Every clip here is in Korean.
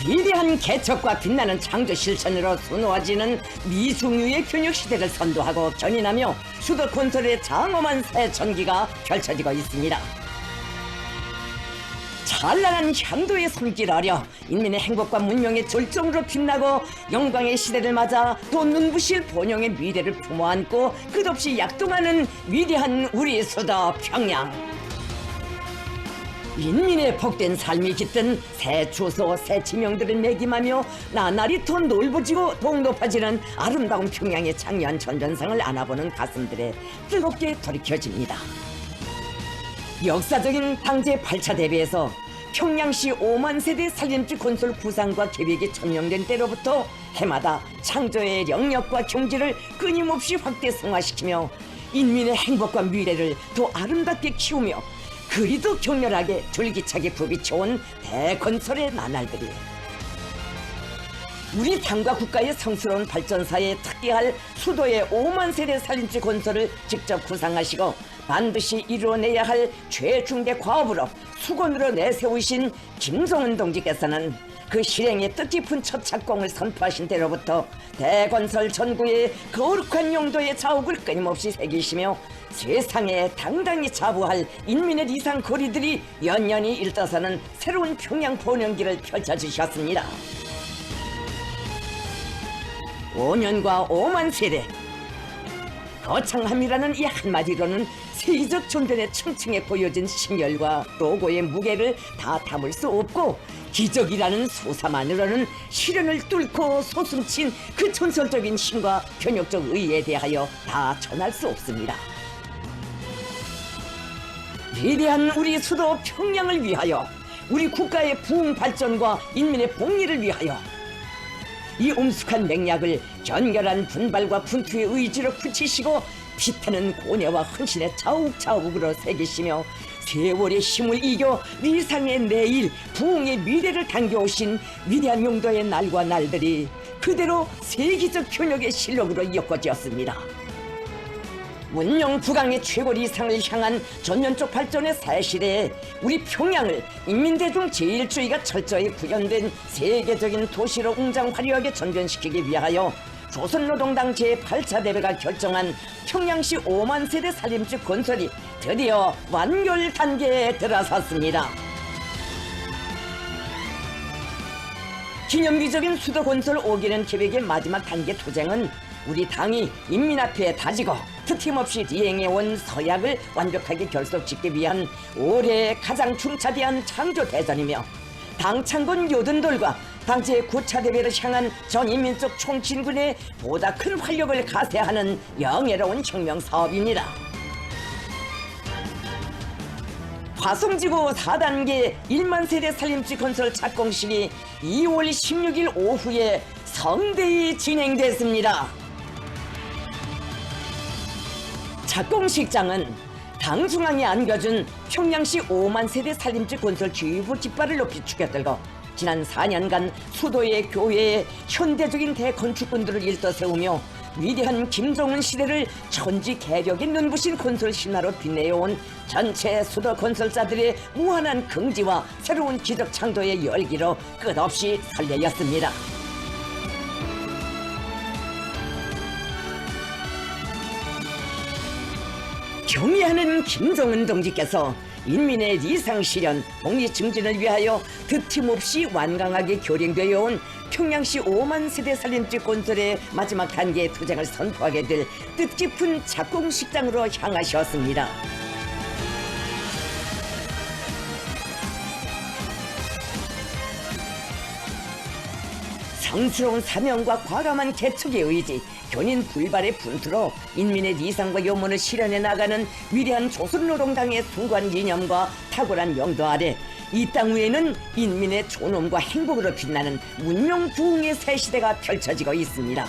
위대한 개척과 빛나는 창조 실천으로 수놓아지는 미중유의 교육 시대를 선도하고 견인하며 수도 건설의 장엄한 새 전기가 펼쳐지고 있습니다. 찬란한 향도의 손길 아려 인민의 행복과 문명의 절정으로 빛나고 영광의 시대를 맞아 또 눈부실 번영의 미래를 품어안고 끝없이 약동하는 위대한 우리 수도 평양. 인민의 복된 삶이 깃든 새 주소, 새 지명들을 매김하며 나날이 더 넓어지고 더욱 높아지는 아름다운 평양의 장려한 전전상을 안아보는 가슴들에 뜨겁게 돌이켜집니다. 역사적인 당제 8차 대회에서 평양시 5만 세대 살림집 건설 구상과 계획이 천명된 때로부터 해마다 창조의 영역과 경지를 끊임없이 확대성화시키며 인민의 행복과 미래를 더 아름답게 키우며 그리도 격렬하게 줄기차게 부비쳐온 대건설의 나날들이 우리 당과 국가의 성스러운 발전사에 특기할 수도의 5만 세대 살림집 건설을 직접 구상하시고 반드시 이루어내야 할 최중대 과업으로 수건으로 내세우신 김성은 동지께서는 그 실행의 뜻깊은 첫 착공을 선포하신 때로부터 대건설 전구의 거룩한 용도의 자욱을 끊임없이 새기시며 세상에 당당히 자부할 인민의 이상 거리들이 연연히 일떠서는 새로운 평양 번영기를 펼쳐주셨습니다. 5년과 5만 세대 거창함이라는 이 한마디로는 세계적 존전의 층층에 보여진 신열과 로고의 무게를 다 담을 수 없고 기적이라는 소사만으로는 시련을 뚫고 소숨친 그 전설적인 힘과 변혁적 의의에 대하여 다 전할 수 없습니다. 위대한 우리 수도 평양을 위하여 우리 국가의 부흥 발전과 인민의 복리를 위하여 이 엄숙한 맹약을 견결한 분발과 분투의 의지로 굳히시고 피타는 고뇌와 헌신의 자욱자욱으로 새기시며 세월의 힘을 이겨 위상의 내일, 부흥의 미래를 당겨오신 위대한 용도의 날과 날들이 그대로 세계적 현역의 실력으로 엮어지었습니다. 문명 부강의 최고리 이상을 향한 전면적 발전의 새 시대에 우리 평양을 인민대중 제1주의가 철저히 구현된 세계적인 도시로 웅장 화려하게 전전시키기 위하여 조선노동당 제8차 대회가 결정한 평양시 5만 세대 살림집 건설이 드디어 완결 단계에 들어섰습니다. 기념비적인 수도 건설 5기년 계획의 마지막 단계 투쟁은 우리 당이 인민 앞에 다지고 트팀없이 이행해온 서약을 완벽하게 결속짓기 위한 올해의 가장 중차대한 창조대전이며 당 창건 요든들과 당 제9차 대회를 향한 전 인민적 총진군의 보다 큰 활력을 가세하는 영예로운 혁명사업입니다. 화성지구 4단계 1만 세대 살림집 건설 착공식이 2월 16일 오후에 성대히 진행됐습니다. 착공식장은 당 중앙에 안겨준 평양시 5만 세대 살림집 건설 주의부 깃발을 높이 축여들고 지난 4년간 수도의 교회에 현대적인 대건축군들을 일떠세우며 위대한 김정은 시대를 천지 개력의 눈부신 건설 신화로 빛내어온 전체 수도 건설자들의 무한한 긍지와 새로운 기적 창조의 열기로 끝없이 설레였습니다. 경의하는 김정은 동지께서 인민의 이상 실현, 복리 증진을 위하여 드팀없이 완강하게 결행되어 온 평양시 5만 세대 살림집 건설의 마지막 단계의 투쟁을 선포하게 될 뜻깊은 착공식장으로 향하셨습니다. 성스러운 사명과 과감한 개척의 의지, 견인 불발의 분투로 인민의 이상과 요문을 실현해 나가는 위대한 조선노동당의 숭고한 이념과 탁월한 영도 아래 이 땅 위에는 인민의 존엄과 행복으로 빛나는 문명 부흥의 새 시대가 펼쳐지고 있습니다.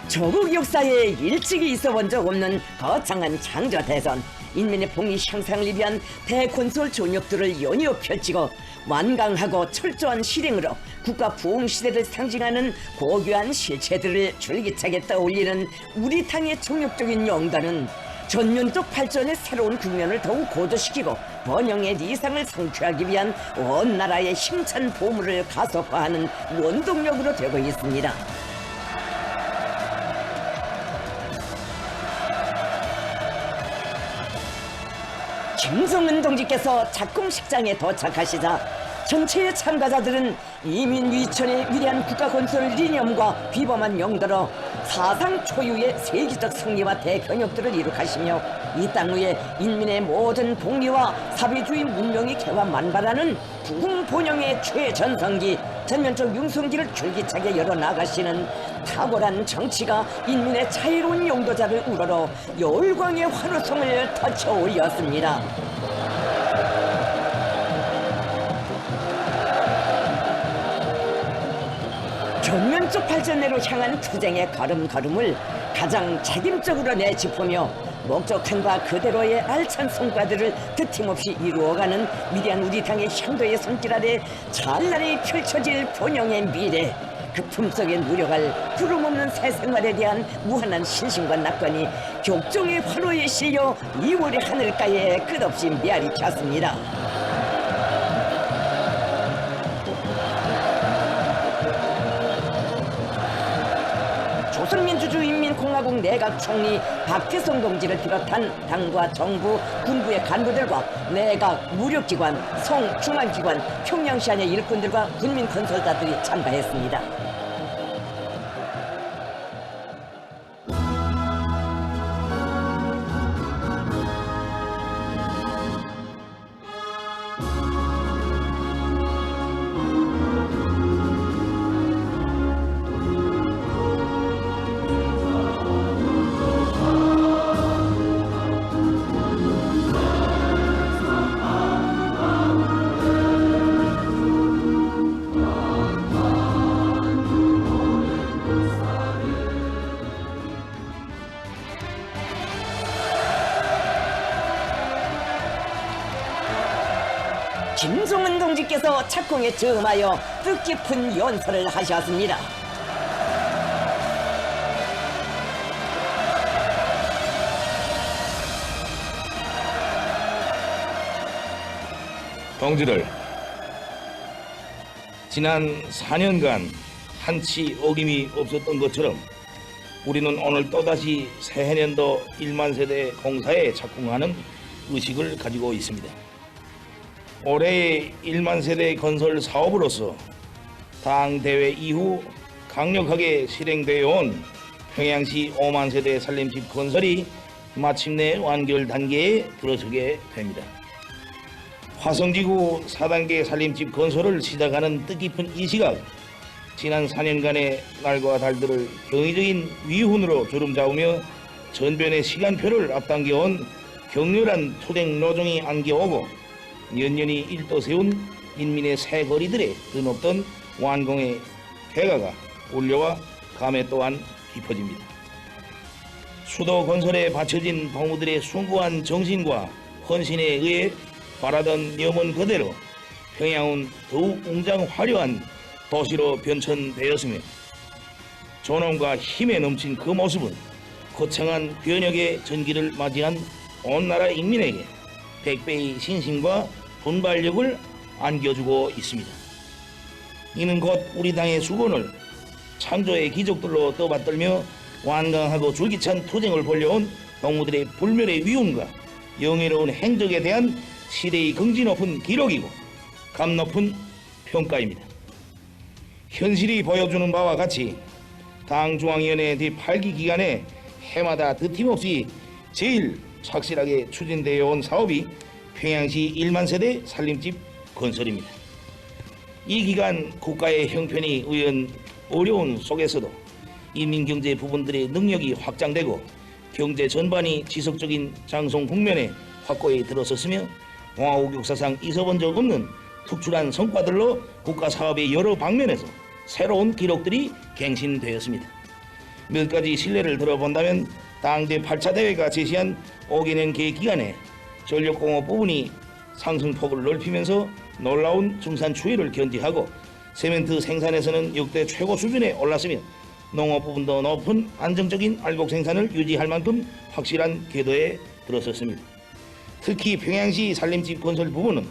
조국 역사에 일찍이 있어본 적 없는 거창한 창조대전, 인민의 복리 향상을 위한 대건설 전역들을 연이어 펼치고 완강하고 철저한 실행으로 국가 부흥 시대를 상징하는 고귀한 실체들을 줄기차게 떠올리는 우리 당의 정력적인 영단은 전면적 발전의 새로운 국면을 더욱 고조시키고 번영의 이상을 성취하기 위한 온 나라의 힘찬 보물을 가속화하는 원동력으로 되고 있습니다. 김정은 동지께서 작공식장에 도착하시자 전체의 참가자들은 이민위천의 위대한 국가건설 이념과 비범한 용도로 사상 초유의 세계적 승리와 대경역들을 이룩하시며 이 땅 위에 인민의 모든 복리와 사회주의 문명이 개화 만발하는 부흥본영의 최전성기 전면적 융성기를 줄기차게 열어나가시는 탁월한 정치가 인민의 자유로운 용도자를 우러러 열광의 환호성을 터쳐 올렸습니다. 전면적 발전으로 향한 투쟁의 걸음걸음을 가장 책임적으로 내짚으며 목적함과 그대로의 알찬 성과들을 드팀없이 이루어가는 위대한 우리 당의 향도의 손길 아래 찬란히 펼쳐질 번영의 미래, 그 품속에 누려갈 구름없는 새 생활에 대한 무한한 신심과 낙관이 격종의 환호에 실려 2월의 하늘가에 끝없이 메아리 켰습니다. 조선민주주의인민공화국 내각총리 박태성 동지를 비롯한 당과 정부, 군부의 간부들과 내각, 무력기관, 성, 중앙기관, 평양시안의 일꾼들과 군민건설자들이 참가했습니다. 김정은 동지께서 착공에 저음하여 뜻깊은 연설을 하셨습니다. 동지들, 지난 4년간 한치 어김이 없었던 것처럼 우리는 오늘 또다시 새해년도 1만 세대 공사에 착공하는 의식을 가지고 있습니다. 올해의 1만 세대 건설 사업으로서 당 대회 이후 강력하게 실행되어 온 평양시 5만 세대 살림집 건설이 마침내 완결 단계에 들어서게 됩니다. 화성지구 4단계 살림집 건설을 시작하는 뜻깊은 이 시각, 지난 4년간의 날과 달들을 경이적인 위훈으로 주름잡으며 전변의 시간표를 앞당겨온 격렬한 투쟁 노정이 안겨오고 연년이 일떠세운 인민의 새 거리들에 드높던 완공의 쾌가가 울려와 감에 또한 깊어집니다. 수도 건설에 바쳐진 동무들의 숭고한 정신과 헌신에 의해 바라던 염원 그대로 평양은 더욱 웅장 화려한 도시로 변천되었으며 존엄과 힘에 넘친 그 모습은 거창한 변혁의 전기를 맞이한 온 나라 인민에게 100배의 신심과 분발력을 안겨주고 있습니다. 이는 곧 우리 당의 수건을 창조의 기적들로 떠받들며 완강하고 줄기찬 투쟁을 벌여온 동무들의 불멸의 위훈과 영예로운 행적에 대한 시대의 긍지 높은 기록이고 감 높은 평가입니다. 현실이 보여주는 바와 같이 당 중앙위원회 제8기 기간에 해마다 드팀없이 제일 착실하게 추진되어 온 사업이 평양시 1만 세대 살림집 건설입니다. 이 기간 국가의 형편이 어려운 속에서도 인민경제 부분들의 능력이 확장되고 경제 전반이 지속적인 장성 국면에 확고히 들어섰으며 공화국 역사상 있어본 적 없는 특출한 성과들로 국가 사업의 여러 방면에서 새로운 기록들이 갱신되었습니다. 몇 가지 실례를 들어본다면 당대 8차 대회가 제시한 5개년 계획 기간에 전력공업 부분이 상승폭을 넓히면서 놀라운 증산 추이를 견지하고 세멘트 생산에서는 역대 최고 수준에 올랐으며 농업 부분도 높은 안정적인 알곡 생산을 유지할 만큼 확실한 궤도에 들었었습니다. 특히 평양시 살림집 건설 부분은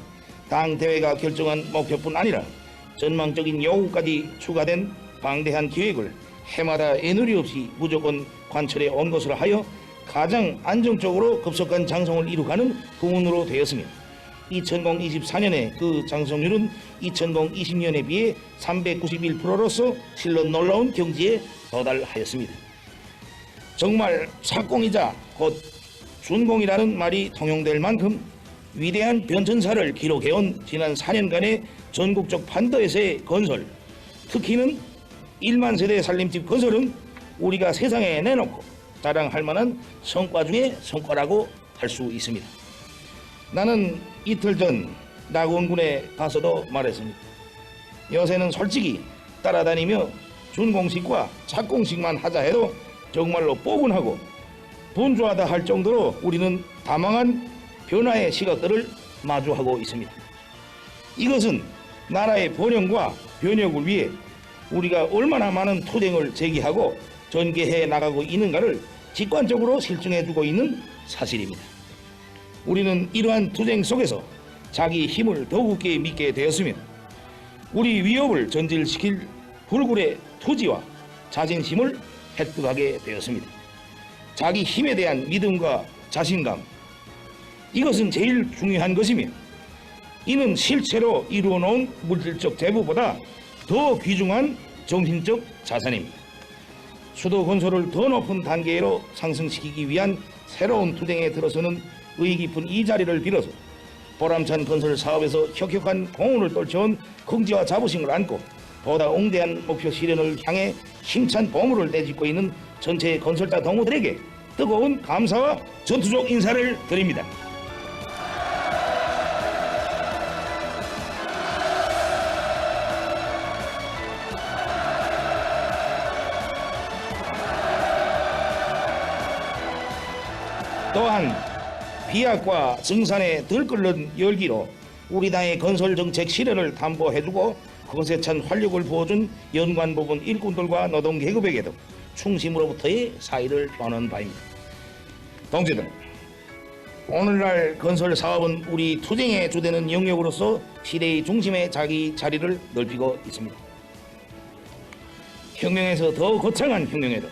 당 대회가 결정한 목표뿐 아니라 전망적인 요구까지 추가된 방대한 계획을 해마다 애누리 없이 무조건 관철해 온 것으로 하여 가장 안정적으로 급속한 장성을 이루가는 부문으로 되었으며 2024년에 그 장성률은 2020년에 비해 391%로서 실로 놀라운 경지에 도달하였습니다. 정말 착공이자 곧 준공이라는 말이 통용될 만큼 위대한 변천사를 기록해온 지난 4년간의 전국적 판도에서의 건설, 특히는 1만 세대 살림집 건설은 우리가 세상에 내놓고 자랑할 만한 성과 중에 성과라고 할 수 있습니다. 나는 이틀 전 낙원군에 가서도 말했습니다. 요새는 솔직히 따라다니며 준공식과 착공식만 하자 해도 정말로 뽀근하고 분주하다 할 정도로 우리는 다망한 변화의 시각들을 마주하고 있습니다. 이것은 나라의 번영과 변혁을 위해 우리가 얼마나 많은 투쟁을 제기하고 전개해 나가고 있는가를 직관적으로 실증해주고 있는 사실입니다. 우리는 이러한 투쟁 속에서 자기 힘을 더욱게 믿게 되었으며 우리 위협을 전질시킬 불굴의 투지와 자존심을 획득하게 되었습니다. 자기 힘에 대한 믿음과 자신감, 이것은 제일 중요한 것이며 이는 실체로 이루어놓은 물질적 재부보다 더 귀중한 정신적 자산입니다. 수도 건설을 더 높은 단계로 상승시키기 위한 새로운 투쟁에 들어서는 의의 깊은 이 자리를 빌어서 보람찬 건설 사업에서 혁혁한 공헌을 떨쳐온 긍지와 자부심을 안고 보다 웅대한 목표 실현을 향해 힘찬 보물을 내딛고 있는 전체 건설자 동무들에게 뜨거운 감사와 전투적 인사를 드립니다. 또한 비약과 증산에 들끓는 열기로 우리 당의 건설 정책 실현을 담보해주고 그것에 찬 활력을 부어준 연관 부분 일꾼들과 노동 계급에게도 충심으로부터의 사의를 표하는 바입니다. 동지들, 오늘날 건설 사업은 우리 투쟁의 주되는 영역으로서 시대의 중심에 자기 자리를 넓히고 있습니다. 혁명에서 더 거창한 혁명에도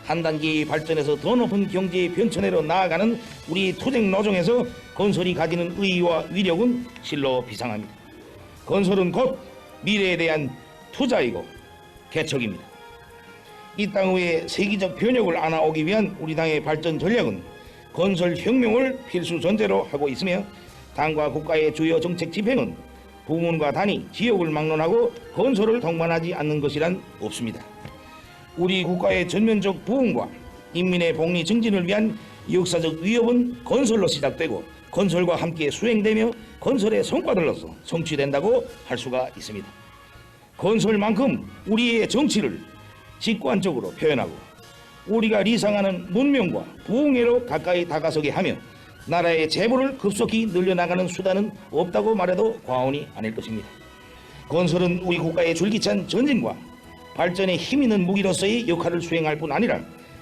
한 단계 발전해서 더 높은 경제의 변천회로 나아가는 우리 투쟁 노정에서 건설이 가지는 의의와 위력은 실로 비상합니다. 건설은 곧 미래에 대한 투자이고 개척입니다. 이 땅 위에 세계적 변혁을 안아오기 위한 우리 당의 발전 전략은 건설 혁명을 필수 전제로 하고 있으며 당과 국가의 주요 정책 집행은 부문과 단위, 지역을 막론하고 건설을 동반하지 않는 것이란 없습니다. 우리 국가의 전면적 부흥과 인민의 복리 증진을 위한 역사적 위협은 건설로 시작되고 건설과 함께 수행되며 건설의 성과들로서 성취된다고 할 수가 있습니다. 건설만큼 우리의 정치를 직관적으로 표현하고 우리가 리상하는 문명과 부흥회로 가까이 다가서게 하며 나라의 재물을 급속히 늘려나가는 수단은 없다고 말해도 과언이 아닐 것입니다. 건설은 우리 국가의 줄기찬 전진과 발전에 힘있는 무기로서의 역할을 수행할 뿐 아니라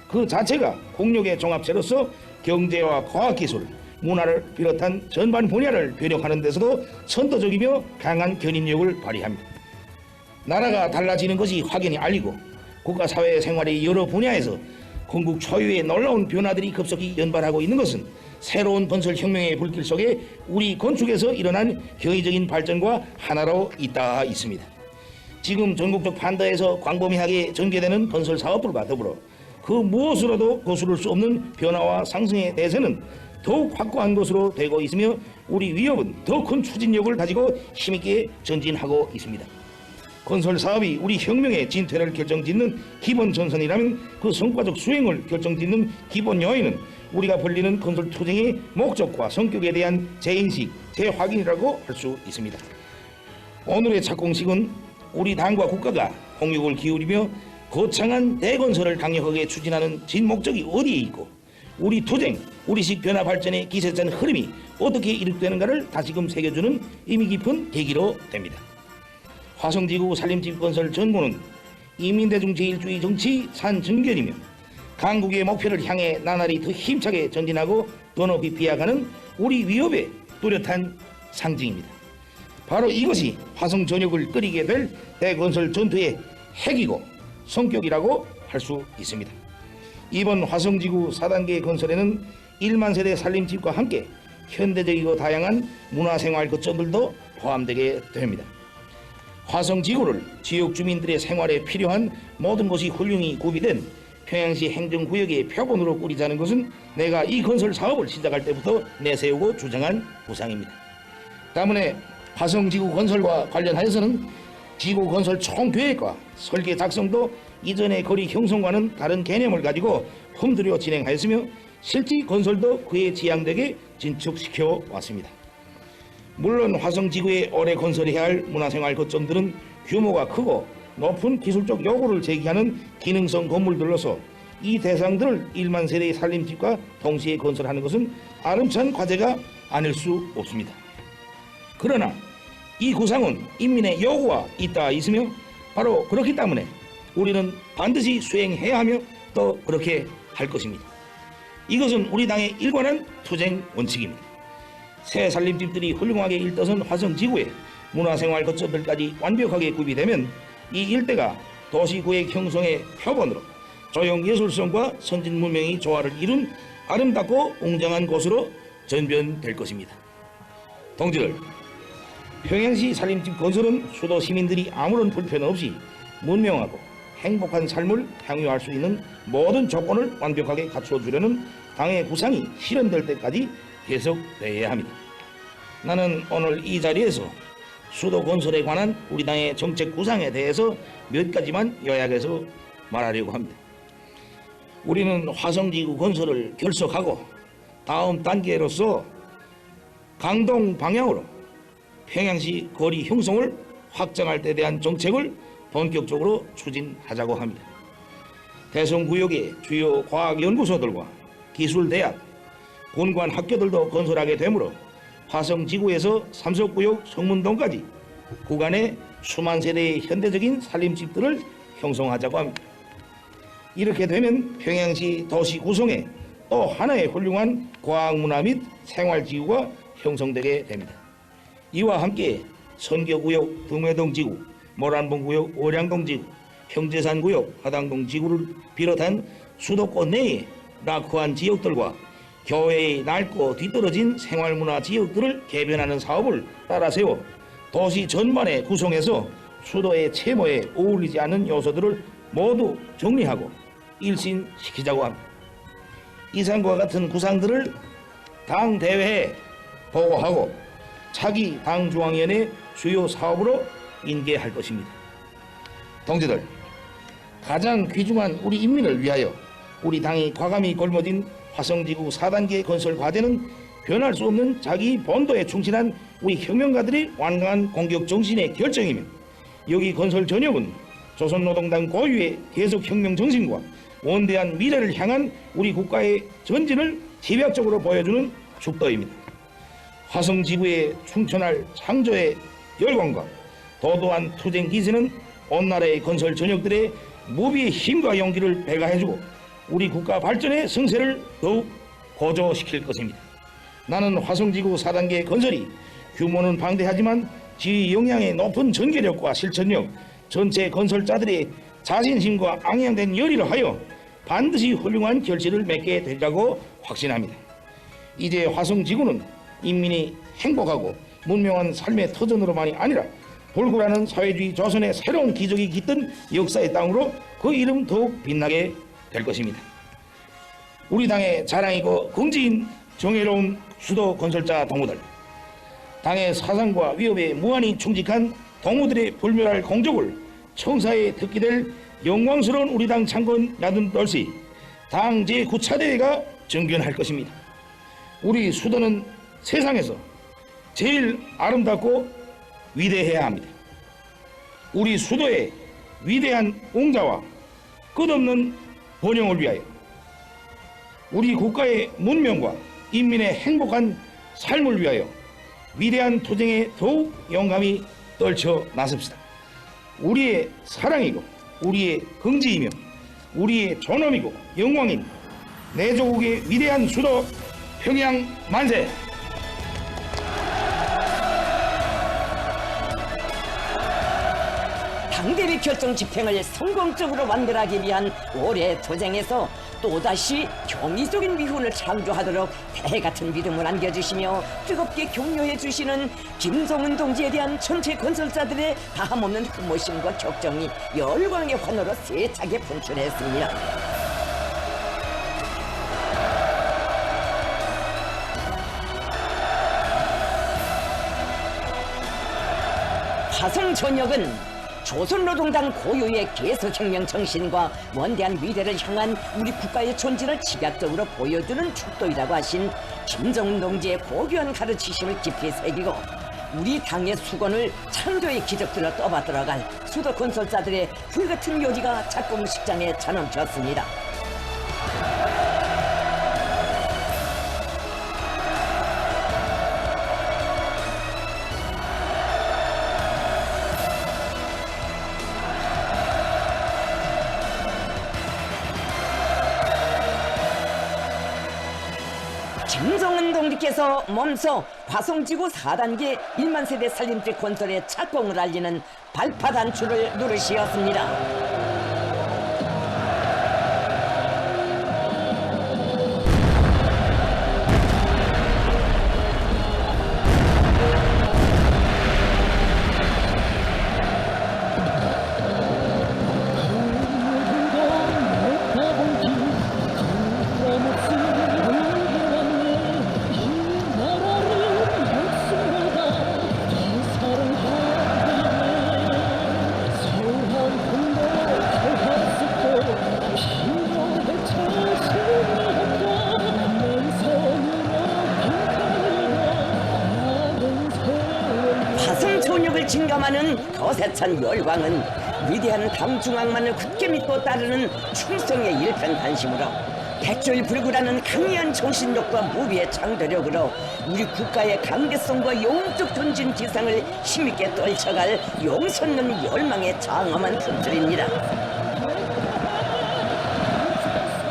그 자체가 공력의 종합체로서 경제와 과학기술, 문화를 비롯한 전반 분야를 변혁하는 데서도 선도적이며 강한 견인력을 발휘합니다. 나라가 달라지는 것이 확연히 알리고 국가 사회 생활의 여러 분야에서 건국 초유의 놀라운 변화들이 급속히 연발하고 있는 것은 새로운 건설 혁명의 불길 속에 우리 건축에서 일어난 경이적인 발전과 하나로 잇닿아 있습니다. 지금 전국적 판도에서 광범위하게 전개되는 건설 사업들과 더불어 그 무엇으로도 거스를 수 없는 변화와 상승의 대세는 더욱 확고한 것으로 되고 있으며 우리 위협은 더 큰 추진력을 가지고 힘있게 전진하고 있습니다. 건설 사업이 우리 혁명의 진퇴를 결정짓는 기본 전선이라면 그 성과적 수행을 결정짓는 기본 요인은 우리가 벌리는 건설 투쟁의 목적과 성격에 대한 재인식, 재확인이라고 할 수 있습니다. 오늘의 착공식은 우리 당과 국가가 홍역을 기울이며 거창한 대건설을 강력하게 추진하는 진목적이 어디에 있고 우리 투쟁, 우리식 변화 발전의 기세찬 흐름이 어떻게 이룩되는가를 다시금 새겨주는 의미 깊은 계기로 됩니다. 화성지구 살림집 건설 전구는 인민대중 제일주의 정치 산증결이며 강국의 목표를 향해 나날이 더 힘차게 전진하고 더 높이 비약하는 우리 위협의 뚜렷한 상징입니다. 바로 이것이 화성 전역을 끓이게 될 대건설 전투의 핵이고 성격이라고 할 수 있습니다. 이번 화성지구 4단계 건설에는 1만 세대 살림집과 함께 현대적이고 다양한 문화생활 거점들도 포함되게 됩니다. 화성지구를 지역 주민들의 생활에 필요한 모든 것이 훌륭히 구비된 평양시 행정구역의 표본으로 꾸리자는 것은 내가 이 건설 사업을 시작할 때부터 내세우고 주장한 구상입니다. 때문에 화성지구 건설과 관련하여서는 지구 건설 총계획과 설계 작성도 이전의 거리 형성과는 다른 개념을 가지고 품들여 진행하였으며 실제 건설도 그에 지향되게 진척시켜 왔습니다. 물론 화성지구에 오래 건설해야 할 문화생활 거점들은 규모가 크고 높은 기술적 요구를 제기하는 기능성 건물들로서 이 대상들을 1만 세대의 살림집과 동시에 건설하는 것은 아름찬 과제가 아닐 수 없습니다. 그러나 이 구상은 인민의 요구가 있다 있으며 바로 그렇기 때문에 우리는 반드시 수행해야 하며 또 그렇게 할 것입니다. 이것은 우리 당의 일관한 투쟁 원칙입니다. 새 살림집들이 훌륭하게 일떠선 화성지구에 문화생활 거점들까지 완벽하게 구비되면 이 일대가 도시구획 형성의 표본으로 조형예술성과 선진문명의 조화를 이룬 아름답고 웅장한 곳으로 전변될 것입니다. 동지들, 평양시 살림집 건설은 수도 시민들이 아무런 불편 없이 문명하고 행복한 삶을 향유할 수 있는 모든 조건을 완벽하게 갖춰주려는 당의 구상이 실현될 때까지 계속되어야 합니다. 나는 오늘 이 자리에서 수도 건설에 관한 우리 당의 정책 구상에 대해서 몇 가지만 요약해서 말하려고 합니다. 우리는 화성지구 건설을 결석하고 다음 단계로서 강동 방향으로 평양시 거리 형성을 확장할 때 대한 정책을 본격적으로 추진하자고 합니다. 대성구역의 주요 과학연구소들과 기술대학, 본관학교들도 건설하게 되므로 화성지구에서 삼석구역 성문동까지 구간에 수만 세대의 현대적인 살림집들을 형성하자고 합니다. 이렇게 되면 평양시 도시 구성에 또 하나의 훌륭한 과학문화 및 생활지구가 형성되게 됩니다. 이와 함께 선교구역 등회동지구, 모란봉구역 월양동지구, 형제산구역 화당동지구를 비롯한 수도권 내의 낙후한 지역들과 교외의 낡고 뒤떨어진 생활문화 지역들을 개변하는 사업을 따라 세워 도시 전반에 구성해서 수도의 채모에 어울리지 않는 요소들을 모두 정리하고 일신시키자고 합니다. 이상과 같은 구상들을 당 대회에 보고하고 차기 당중앙위원회 주요 사업으로 인계할 것입니다. 동지들, 가장 귀중한 우리 인민을 위하여 우리 당이 과감히 걸머진 화성지구 4단계 건설 과제는 변할 수 없는 자기 본도에 충실한 우리 혁명가들의 완강한 공격 정신의 결정이며, 여기 건설 전역은 조선노동당 고유의 계속혁명 정신과 원대한 미래를 향한 우리 국가의 전진을 집약적으로 보여주는 축도입니다. 화성지구에 충천할 창조의 열광과 도도한 투쟁 기세는 온 나라의 건설 전역들의 무비의 힘과 용기를 배가해주고 우리 국가 발전의 성세를 더욱 고조시킬 것입니다. 나는 화성지구 4단계 건설이 규모는 방대하지만 지휘 역량의 높은 전개력과 실천력, 전체 건설자들의 자신심과 앙양된 열의를 하여 반드시 훌륭한 결실을 맺게 되리라고 확신합니다. 이제 화성지구는 인민이 행복하고 문명한 삶의 터전으로만이 아니라 불굴하는 사회주의 조선의 새로운 기적이 깃든 역사의 땅으로 그 이름 더욱 빛나게 될 것입니다. 우리 당의 자랑이고 긍지인 정의로운 수도 건설자 동무들, 당의 사상과 위협에 무한히 충직한 동무들의 불멸할 공적을 청사에 듣게 될 영광스러운 우리 당 창건 야든떨시 당 제9차대회가 정견할 것입니다. 우리 수도는 세상에서 제일 아름답고 위대해야 합니다. 우리 수도의 위대한 옹자와 끝없는 번영을 위하여 우리 국가의 문명과 인민의 행복한 삶을 위하여 위대한 투쟁에 더욱 용감히 떨쳐 나섭시다. 우리의 사랑이고 우리의 긍지이며 우리의 존엄이고 영광인 내 조국의 위대한 수도 평양 만세! 당대리 결정 집행을 성공적으로 완결하기 위한 올해의 도쟁에서 또다시 경이적인 위훈을 창조하도록 대같은 믿음을 안겨주시며 뜨겁게 격려해 주시는 김정은 동지에 대한 전체 건설자들의 다함없는 흠모심과 격정이 열광의 환호로 세차게 분출했습니다. 화성 전역은 조선노동당 고유의 개석혁명 정신과 원대한 미래를 향한 우리 국가의 존재를 집약적으로 보여주는 축도이라고 하신 김정은 동지의 고귀한 가르치심을 깊이 새기고 우리 당의 수건을 창조의 기적들을 떠받들어갈 수도 건설자들의 불같은 요리가 작공식장에 자넘쳤습니다. 김정은 동지께서 몸소 화성지구 4단계 1만 세대 살림집 건설의 착공을 알리는 발파 단추를 누르시었습니다. 화성촌역을 진감하는 거세찬 열광은 위대한 당중앙만을 굳게 믿고 따르는 충성의 일편단심으로 백조일불구라는 강력한 정신력과 무비의 창조력으로 우리 국가의 강대성과 영웅적 전진 기상을 힘있게 떨쳐갈 용솟는 열망의 장엄한 품질입니다.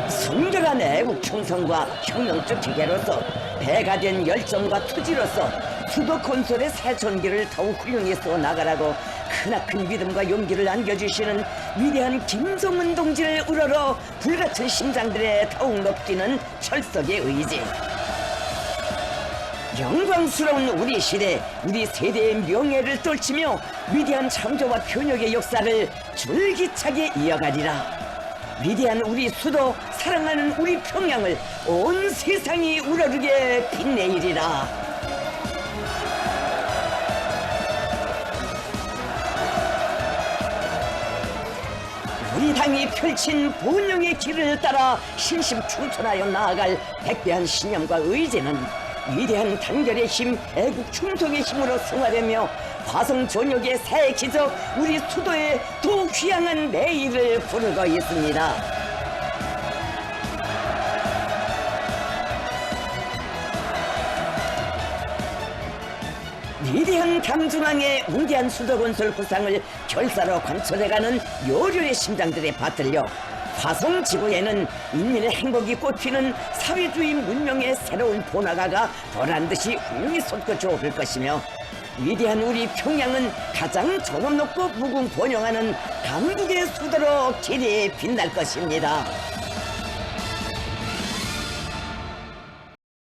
순결한 애국 충성과 혁명적 기계로서 배가 된 열정과 투지로서 수도 건설의 새 전기를 더욱 훌륭히 써나가라고 크나큰 믿음과 용기를 안겨주시는 위대한 김정은 동지를 우러러 불같은 심장들에 더욱 높이는 철석의 의지. 영광스러운 우리 시대, 우리 세대의 명예를 떨치며 위대한 창조와 변혁의 역사를 줄기차게 이어가리라. 위대한 우리 수도, 사랑하는 우리 평양을 온 세상이 우러르게 빛내리라. 우리 당이 펼친 본영의 길을 따라 신심충천하여 나아갈 백대한 신념과 의지는 위대한 단결의 힘, 애국 충성의 힘으로 승화되며 화성 전역의 새 기적, 우리 수도의 더욱 휘황한 내일을 부르고 있습니다. 위대한 당중앙의 위대한 수도건설 구상을 결사로 관철해가는 요령의 심장들에 받들려 화성지구에는 인민의 행복이 꽃피는 사회주의 문명의 새로운 번화가가 보란듯이 훌륭히 솟구쳐 오를 것이며 위대한 우리 평양은 가장 존엄 높고 무궁 번영하는 강국의 수도로 길이 빛날 것입니다.